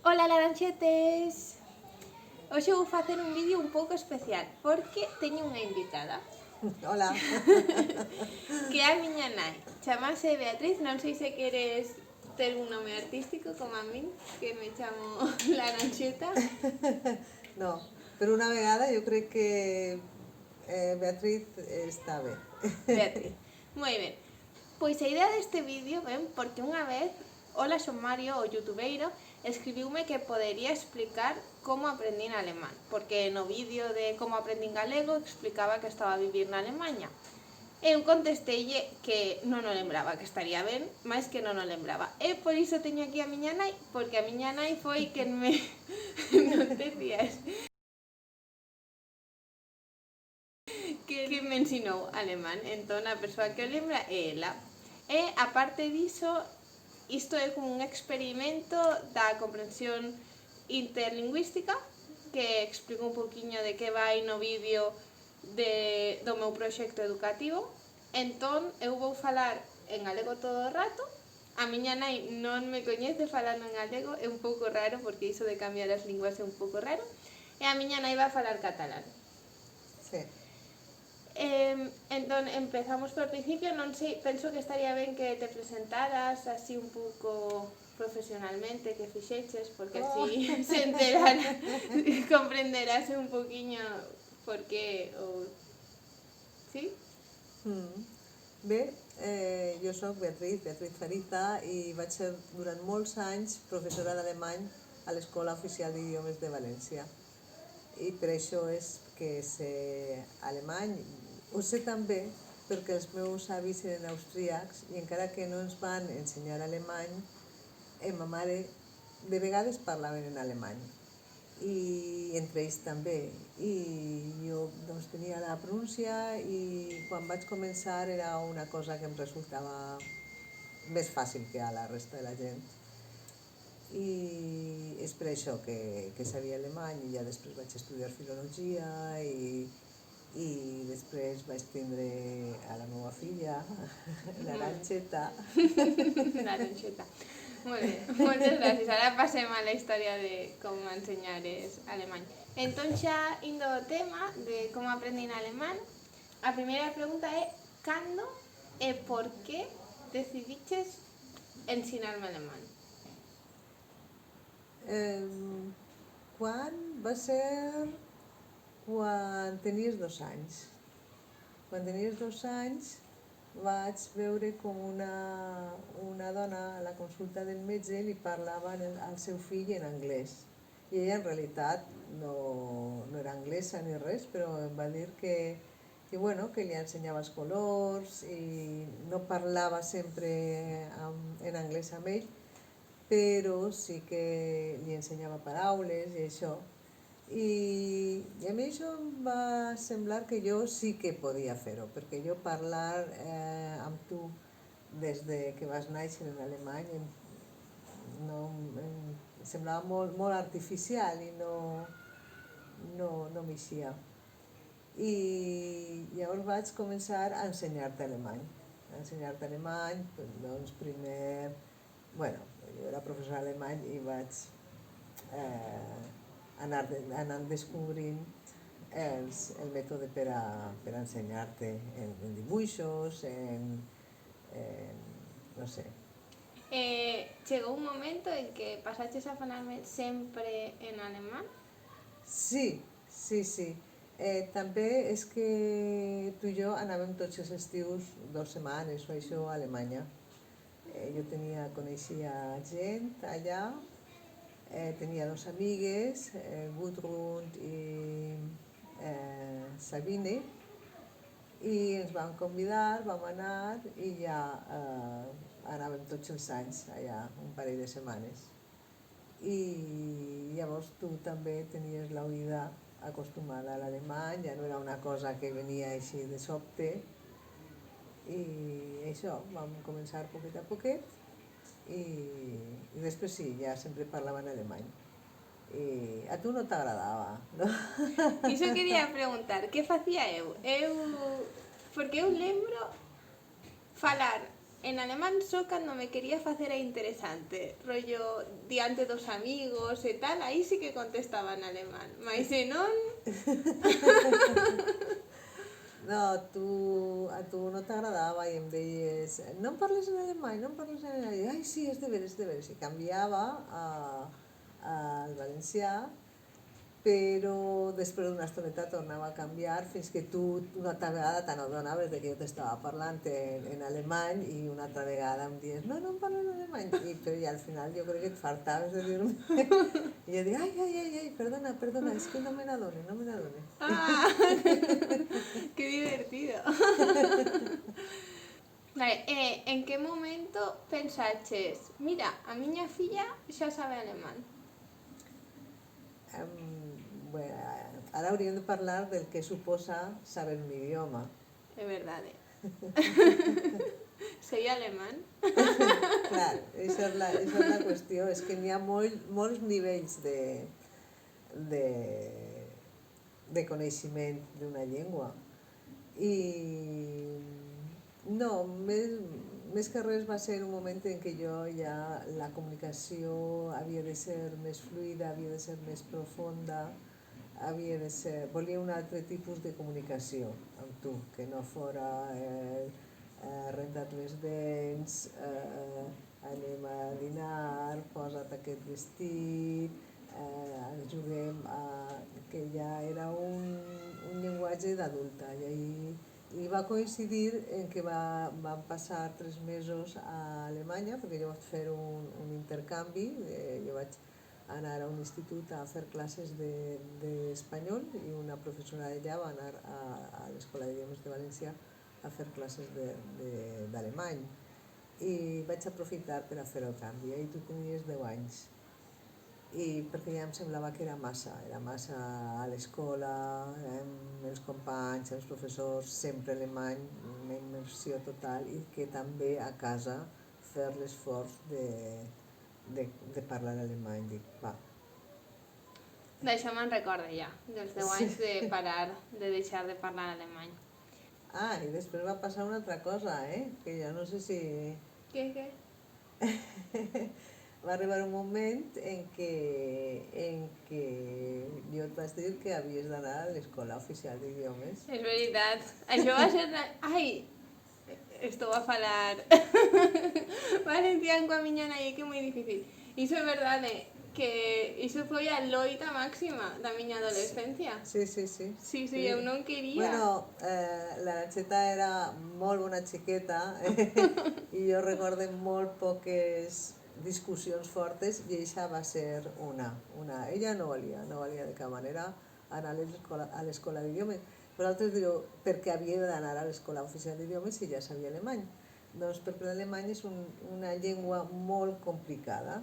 Ola laranxetes! Hoxe vou facer un vídeo un pouco especial porque teño unha invitada Hola. que é a miña nai. Chamase Beatriz, non sei se queres ter un nome artístico como a min, que me chamo Laranxeta. No, pero una vegada yo creo que Beatriz está ben. Beatriz. Moi ben. Pois a idea deste vídeo ven porque unha vez Ola Mario, o youtubeiro, escribiume que podería explicar como aprendín alemán, porque no vídeo de como aprendín galego explicaba que estaba a vivir na Alemanha. Eu contesteille que non o lembraba, que estaría ben, mas que non o lembraba. E por iso teño aquí a miña nai, porque a miña nai foi quen me non te rías, que me ensinou alemán. Entón a persoa que o lembra é ela. E aparte diso, isto é como un experimento da comprensión interlingüística que explico un poquinho de que vai no vídeo do meu proxecto educativo. Entón eu vou falar en galego todo o rato. A miña nai non me coñece falando en galego, é un pouco raro porque iso de cambiar as linguas é un pouco raro. E a miña nai vai falar catalán. Sí. Entón, empezamos por principio, non sei, penso que estaría ben que te presentaras así un pouco profesionalmente, que fixeches, porque así se enterara, comprenderás un poquinho por qué, ou... Sí? Bé, jo sóc Beatriz Fariza i vaig ser durant molts anys professora d'alemany a l'Escola Oficial d'Idiomes de València. I per això és que sé alemany. Ho sé també perquè els meus avis eren austríacs i encara que no ens van ensenyar alemany, ma mare de vegades parlaven en alemany i entre ells també, i jo doncs tenia la pronúncia i quan vaig començar era una cosa que em resultava més fàcil que a la resta de la gent i és per això que sabia alemany i ja després vaig estudiar filologia i després vaig tindre a la meva filla, Laranxeta. Laranxeta. Molt bé, moltes gràcies. Ara passem a la història de com ensenyares alemany. Entón xa indo ao tema de como aprendín alemán, a primeira pregunta é cando e por que decidiches ensinarme alemán? Quan va ser quan tenies 2 anys. Quan tenies 2 anys vaig veure com una dona a la consulta del metge li parlava al seu fill en anglès. I ella en realitat no era anglesa ni res, però em va dir que li ensenyava els colors i no parlava sempre en anglès amb ell, però sí que li ensenyava paraules i això. I a mi això em va semblar que jo sí que podia fer-ho, perquè jo parlar amb tu des que vas néixer en alemany em semblava molt artificial i no m'eixia. I llavors vaig començar a ensenyar-te alemany. Doncs primer, jo era professora d'alemany i vaig anar descobrint el mètode per ensenyar-te en dibuixos, no sé. Chegou un momento en que pasaches a falarme sempre en alemán? Sí. També és que tu i jo anàvem tots els estius 2 setmanes o això a Alemanya. Jo coneixia gent allà, tenia 2 amigues, Gudrun i Sabine, i ens van convidar, vam anar i ja anàvem tots els anys allà un parell de setmanes. I llavors tu també tenies l'oïda acostumada a l'alemany, ja no era una cosa que venia així de sobte, i això, vam començar poquet a poquet i després sí, ja sempre parlava en alemany. I a tu no t'agradava, no? Iso quería preguntar, que facía eu? Porque eu lembro falar en alemán só cando me quería facer a interesante, rollo diante dos amigos e tal, aí sí que contestaba en alemán, mas se non, No, a tu no t'agradava i em deies no em parles en alemany, no em parles en alemany. Ai, sí, és de veres. I canviava al valencià, però després d'una estoneta tornava a canviar fins que tu una altra vegada t'adonaves de que jo t'estava parlant en alemany i una altra vegada em dius no em parles en alemany però ja al final jo crec que et fartaves de dir-me i jo dic ai, perdona, és que no me n'adone. ah, que divertido. Vale, en que momento pensaches, mira, a miña filla xa sabe alemán? Bueno, ara hauríem de parlar del que suposa saber un idioma. É verdade. Sei alemán? Clar, això és la qüestió, és que n'hi ha molts nivells de coneixement d'una llengua. I no, més que res va ser un moment en què jo ja la comunicació havia de ser més fluida, havia de ser més profunda, volia un altre tipus de comunicació amb tu, que no fora renta't les dents, anem a dinar, posa't aquest vestit, juguem que ja era un llenguatge d'adulta i va coincidir en que vam passar 3 mesos a Alemanya perquè jo vaig fer un intercanvi, jo vaig anar a un institut a fer classes d'espanyol i una professora d'allà va anar a l'Escola d'Idiomes de València a fer classes d'alemany i vaig aprofitar per a fer el canvi. Ahir tu tenies 10 anys i perquè ja em semblava que era massa a l'escola, amb els companys, els professors, sempre alemany, una immersió total i que també a casa fer l'esforç de parlar alemany. Dic, va. D'això me'n recordo ja, dels 10 anys de parar, de deixar de parlar alemany. Ah, i després va passar una altra cosa, que jo no sé si... Què? Va arribar un moment en què jo et vaig dir que havies d'anar a l'Escola Oficial d'Idiomes. És veritat. Això va ser... Ai, esto va a falar valenciano coa miña nai, que é moi difícil. Iso é verdade, que iso foi a loita máxima da miña adolescencia. Sí. Sí, eu non quería. Bueno, l'Aranxeta era molt bona xiqueta i jo recordo molt poques discussions fortes i eixa va ser una. Ella no valia de cap manera anar a l'Escola d'Idiomes. Vosaltres direu, per què havia d'anar a l'Escola Oficial d'Idiomes si ja sabia alemany? Doncs perquè l'alemany és una llengua molt complicada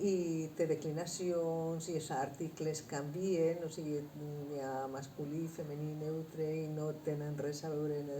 i té declinacions i els articles canvien, o sigui, hi ha masculí, femení, neutre i no tenen res a veure en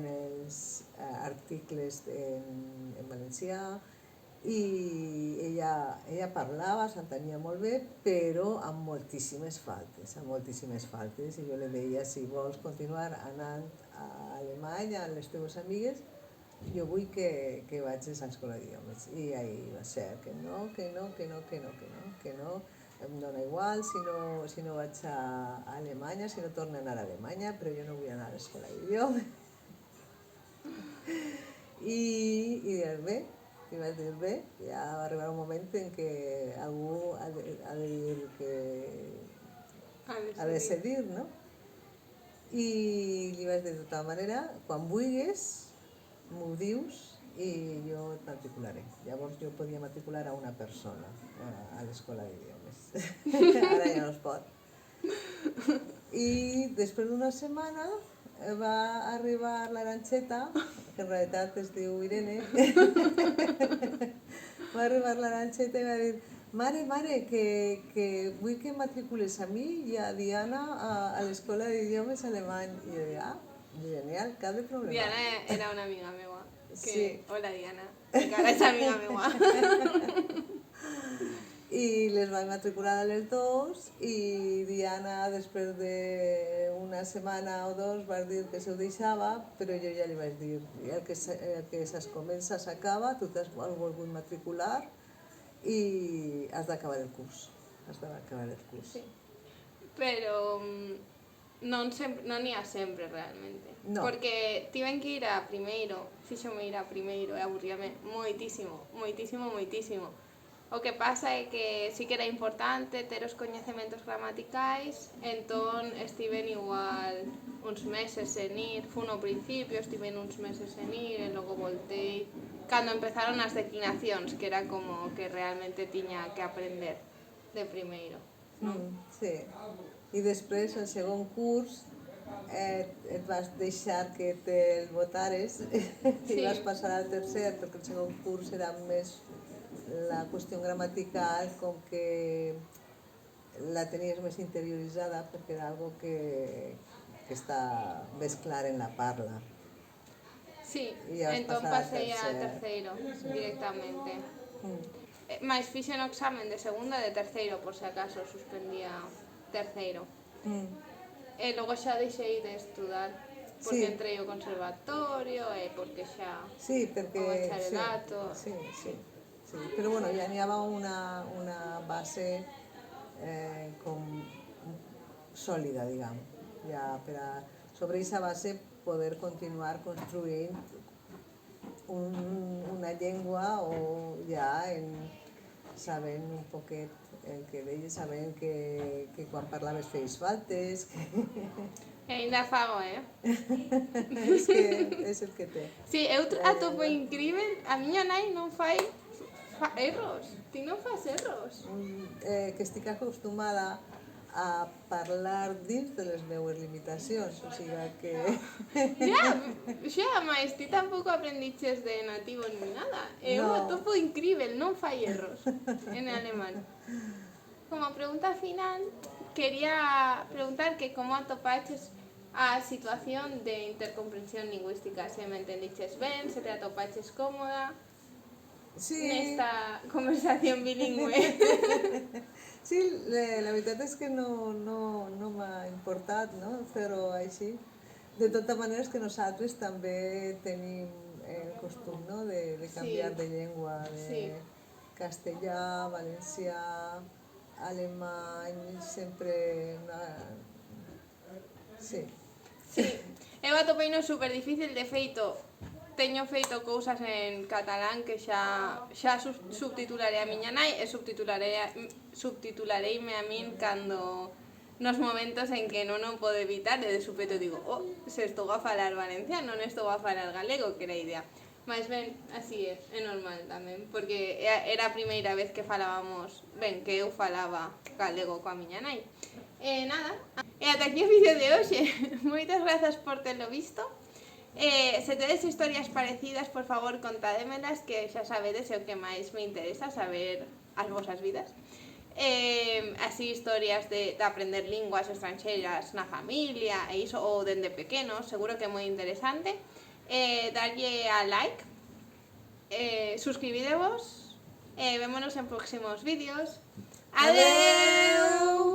els articles en valencià. I ella parlava, s'entenia molt bé, però amb moltíssimes faltes, i jo li deia, si vols continuar anant a Alemanya amb les teves amigues, jo vull que vagis a l'escola d'idiomes. I ahir va ser que no, em dona igual si no vaig a Alemanya, si no torno a anar a Alemanya, però jo no vull anar a l'escola d'idiomes. I vaig dir bé, ja va arribar un moment en què algú ha de dir que ha de decidir, no? I li vaig dir de tota manera, quan vulguis m'ho dius i jo et matricularé. Llavors jo podia matricular a una persona a l'escola d'idiomes. Ara ja no es pot. I després d'una setmana va arribar l'Aranxeta, que en realitat es diu Irene, va arribar l'Aranxeta i va dir mare, que vull que matricules a mi i a Diana a l'escola d'idiomes alemany. I jo dic, genial, cap de problema. Diana era una amiga meua. Sí. Hola Diana, encara és amiga meua. i les vaig matricular a les dos i Diana, després d'una setmana o dos, va dir que se ho deixava, però jo ja li vaig dir, el que es comença s'acaba, tu t'has volgut matricular i has d'acabar el curs. Has d'acabar el curs. Sí. Pero no ni a sempre realmente. No. Porque tiven que ir a primeiro, fíxome ir a primeiro e aburríame moitísimo. O que pasa é que sí que era importante ter os coñecementos gramaticais, entón estiven igual uns meses en ir, fun ao principio, estiven uns meses en ir e logo voltei cando empezaron as declinacións, que era como que realmente tiña que aprender de primeiro, non? Sí. I després, el segon curs, et vas deixar que te'l votares i vas passar al tercer, perquè el segon curs era més la qüestió gramatical, com que la tenies més interioritzada, perquè era algo que està més clar en la parla. Sí, I ja vas entón pasar al pasei a tercer. terceiro directamente. Mais fixen o examen de segundo e de terceiro, por se acaso suspendía terceiro. E logo xa deixei de estudar, porque Sí. entrei ao conservatorio e porque xa Sí, perquè... o bacharelato. Sí. Però bueno, ja n'hi havia una base com sòlida, diguem, ja per a sobre aquesta base poder continuar construint una llengua o ja sabent un poquet el que deies, sabent que quan parlaves feies faltes, E ainda fago, és que és el que té. Sí, eu atopo incrível, a miña nai non fai erros, ti non fas erros. Que estic acostumada a parlar dins de les meues limitacions, o sigui que... Xa, mais ti tampouco aprendiches de nativo ni nada. Eu No. atopo incrível, non fai erros en alemán. Como pregunta final, quería preguntar que como atopaches a situación de intercomprensión lingüística, se me entendiches ben, se te atopaches cómoda Sí, nesta conversación bilingüe. sí, la veritat és que no m'ha importat, no?, fer-ho així. De totes maneres que nosaltres també tenim el costum, no?, de canviar de llengua, de castellà, valencià, alemany, sempre... Sí. Sí, eu atopeino super difícil, de feito, teño feito cousas en catalán que xa subtitularé a miña nai e subtitulareime a min cando nos momentos en que non o podo evitar e de súpeto digo, se estou a falar valenciano, non estou a falar galego, que era a idea. Mais ben, así é normal tamén, porque era a primeira vez que falábamos, que eu falaba galego coa miña nai. E nada, e ata aquí o vídeo de hoxe. Moitas grazas por telo visto. Se tedes historias parecidas, por favor, contádemelas, que xa sabedes é o que máis me interesa, saber as vosas vidas. Así historias de aprender linguas estranxeiras na familia e iso, ou dende pequenos, seguro que é moi interesante. Darlle a like, suscribidevos, vémonos en próximos vídeos. Adeu!